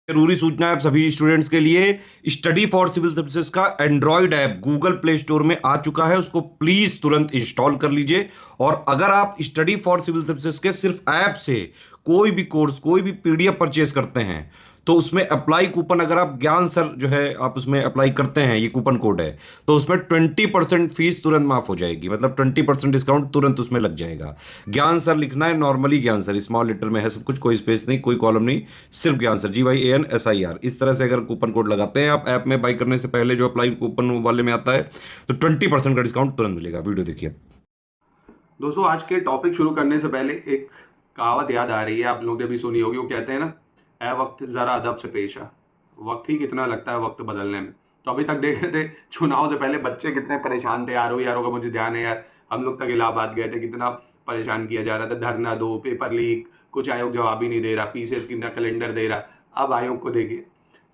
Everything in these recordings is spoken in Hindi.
जरूरी सूचना है आप सभी स्टूडेंट्स के लिए। स्टडी फॉर सिविल सर्विसेज का Android app Google play store में आ चुका है, उसको प्लीज तुरंत इंस्टॉल कर लीजिए। और अगर आप स्टडी फॉर सिविल सर्विसेज के सिर्फ ऐप से कोई भी कोर्स, कोई भी पीडीएफ परचेज करते हैं तो उसमें अप्लाई कूपन, अगर आप ज्ञान सर जो है आप उसमें अप्लाई करते हैं, ये कूपन कोड है, तो उसमें 20% फीस तुरंत माफ हो जाएगी। मतलब 20% डिस्काउंट तुरंत उसमें लग जाएगा। ज्ञान सर लिखना है, नॉर्मली ज्ञान सर स्मॉल लेटर में है सब कुछ, कोई स्पेस नहीं, कोई कॉलम नहीं, सिर्फ ज्ञान सर, GYANSIR। इस तरह से अगर कूपन कोड लगाते हैं आप ऐप में बाई करने से पहले, जो अप्लाई कूपन वाले में आता है, तो 20% का डिस्काउंट तुरंत मिलेगा। वीडियो देखिए। दोस्तों, आज के टॉपिक शुरू करने से पहले एक कहावत याद आ रही है, आप लोगों ने भी सुनी होगी। वो कहते हैं ना, ए वक्त ज़रा अदब से पेश आ। वक्त ही कितना लगता है वक्त बदलने में। तो अभी तक देख रहे थे चुनाव से पहले बच्चे कितने परेशान थे। यारों का मुझे ध्यान है यार, हम लोग तक इलाहाबाद गए थे, कितना परेशान किया जा रहा था, धरना दो, पेपर लीक, कुछ आयोग जवाब ही नहीं दे रहा, पीसीएस की ना कैलेंडर दे रहा। अब आयोग को देखिए,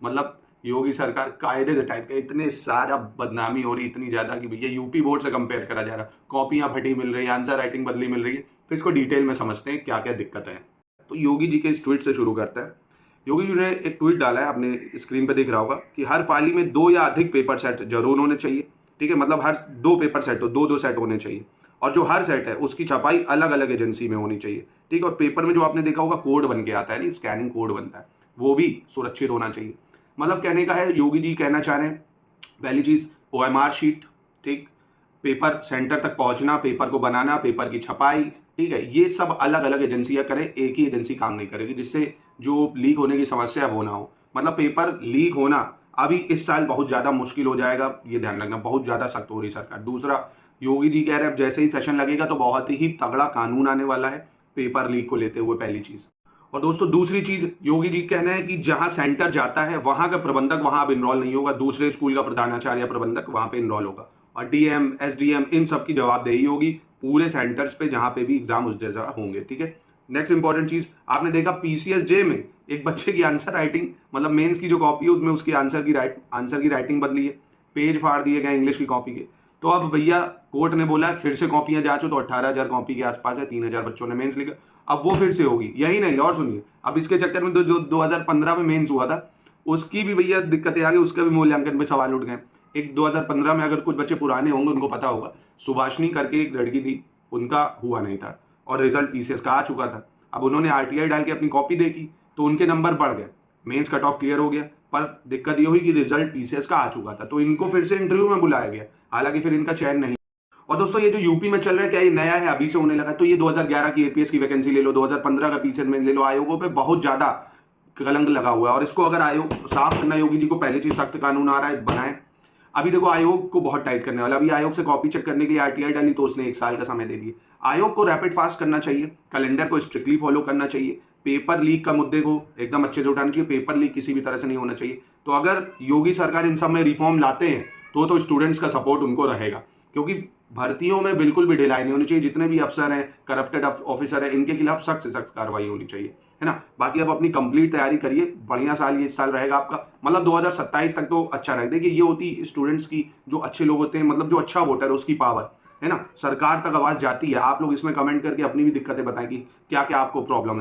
मतलब योगी सरकार कायदे से टाइप का, इतने सारा बदनामी हो रही इतनी ज़्यादा कि भैया यूपी बोर्ड से कंपेयर करा जा रहा, कॉपियाँ फटी मिल रही है, आंसर राइटिंग बदली मिल रही है। तो इसको डिटेल में समझते हैं क्या क्या दिक्कत है। तो योगी जी के इस ट्वीट से शुरू करते हैं। योगी जी ने एक ट्वीट डाला है, आपने स्क्रीन पे दिख रहा होगा, कि हर पाली में 2 या अधिक पेपर सेट जरूर होने चाहिए। ठीक है, मतलब हर 2 पेपर सेट हो, 2-2 सेट होने चाहिए। और जो हर सेट है उसकी छपाई अलग अलग एजेंसी में होनी चाहिए। ठीक है, और पेपर में जो आपने देखा होगा कोड बन के आता है, नहीं स्कैनिंग कोड बनता है, वो भी सुरक्षित होना चाहिए। मतलब कहने का है, योगी जी कहना चाह रहे हैं, पहली चीज OMR शीट, ठीक, पेपर सेंटर तक पहुंचना, पेपर को बनाना, पेपर की छपाई, ठीक है, ये सब अलग अलग एजेंसियां करें, एक ही एजेंसी काम नहीं करेगी, जिससे जो लीक होने की समस्या है वो ना हो। मतलब पेपर लीक होना अभी इस साल बहुत ज्यादा मुश्किल हो जाएगा, ये ध्यान रखना, बहुत ज्यादा सख्त हो रही सरकार। दूसरा, योगी जी कह रहे हैं अब जैसे ही सेशन लगेगा तो बहुत ही तगड़ा कानून आने वाला है पेपर लीक को लेते हुए, पहली चीज। और दोस्तों दूसरी चीज, योगी जी कहना है कि जहां सेंटर जाता है वहां का प्रबंधक वहां अब इनरोल नहीं होगा, दूसरे स्कूल का प्रधानाचार्य प्रबंधक वहां पे इनरोल होगा। और DM SDM इन सब की जवाबदेही होगी पूरे सेंटर्स पे जहां पे भी एग्जाम उस जगह होंगे। ठीक है, नेक्स्ट इंपॉर्टेंट चीज, आपने देखा PCSJ में एक बच्चे की आंसर राइटिंग, मतलब मेंस की जो कॉपी है उसमें उसकी आंसर की राइटिंग बदली है, पेज फाड़ दिए गए इंग्लिश की कॉपी के। तो अब भैया कोर्ट ने बोला है फिर से कॉपियां जांचो, तो 18,000 कॉपी के आसपास है, 3,000 बच्चों ने मेंस लिखा, अब वो फिर से होगी। यही नहीं, और सुनिए, अब इसके चक्कर में जो 2015 में मेंस हुआ था उसकी भी भैया दिक्कतें आ गई, उसका भी मूल्यांकन पे सवाल उठ गए। एक 2015 में, अगर कुछ बच्चे पुराने होंगे उनको पता होगा, सुभाषनी करके एक लड़की थी, उनका हुआ नहीं था और रिजल्ट PCS का आ चुका था। अब उन्होंने RTI डाल के अपनी कॉपी देखी तो उनके नंबर बढ़ गए, मेंस कट ऑफ क्लियर हो गया, पर दिक्कत ये हुई कि रिजल्ट PCS का आ चुका था, तो इनको फिर से इंटरव्यू में बुलाया गया, हालांकि फिर इनका चयन नहीं। और दोस्तों ये जो यूपी में चल रहा है, क्या ये नया है, अभी से होने लगा? तो ये 2011 की APS की वैकेंसी ले लो, 2015 का PCS में ले लो, आयोगों पे बहुत ज्यादा कलंक लगा हुआ है। और इसको अगर आयोग साफ करना, योगी जी को पहले चीज सख्त कानून आ रहा है, बनाए। अभी देखो आयोग को बहुत टाइट करने वाला, अभी आयोग से कॉपी चेक करने के लिए RTI डाली तो उसने 1 साल का समय दे दिया। आयोग को रैपिड फास्ट करना चाहिए, कैलेंडर को स्ट्रिक्टली फॉलो करना चाहिए, पेपर लीक का मुद्दे को एकदम अच्छे से उठाना चाहिए, पेपर लीक किसी भी तरह से नहीं होना चाहिए। तो अगर योगी सरकार इन सब में रिफॉर्म लाते हैं तो स्टूडेंट्स का सपोर्ट उनको रहेगा, क्योंकि भर्तियों में बिल्कुल भी ढिलाई नहीं होनी चाहिए। जितने भी अफसर हैं, करप्टेड ऑफिसर हैं, इनके खिलाफ सख्त से सख्त कार्रवाई होनी चाहिए, है ना। बाकी अब अपनी कंप्लीट तैयारी करिए, बढ़िया साल ये साल रहेगा आपका, मतलब 2027 तक तो अच्छा रहेगा। देखिए ये होती स्टूडेंट्स की, जो अच्छे लोग होते हैं, मतलब जो अच्छा वोटर है उसकी पावर, है ना, सरकार तक आवाज जाती है। आप लोग इसमें कमेंट करके अपनी भी दिक्कतें बताएं कि क्या क्या आपको प्रॉब्लम है।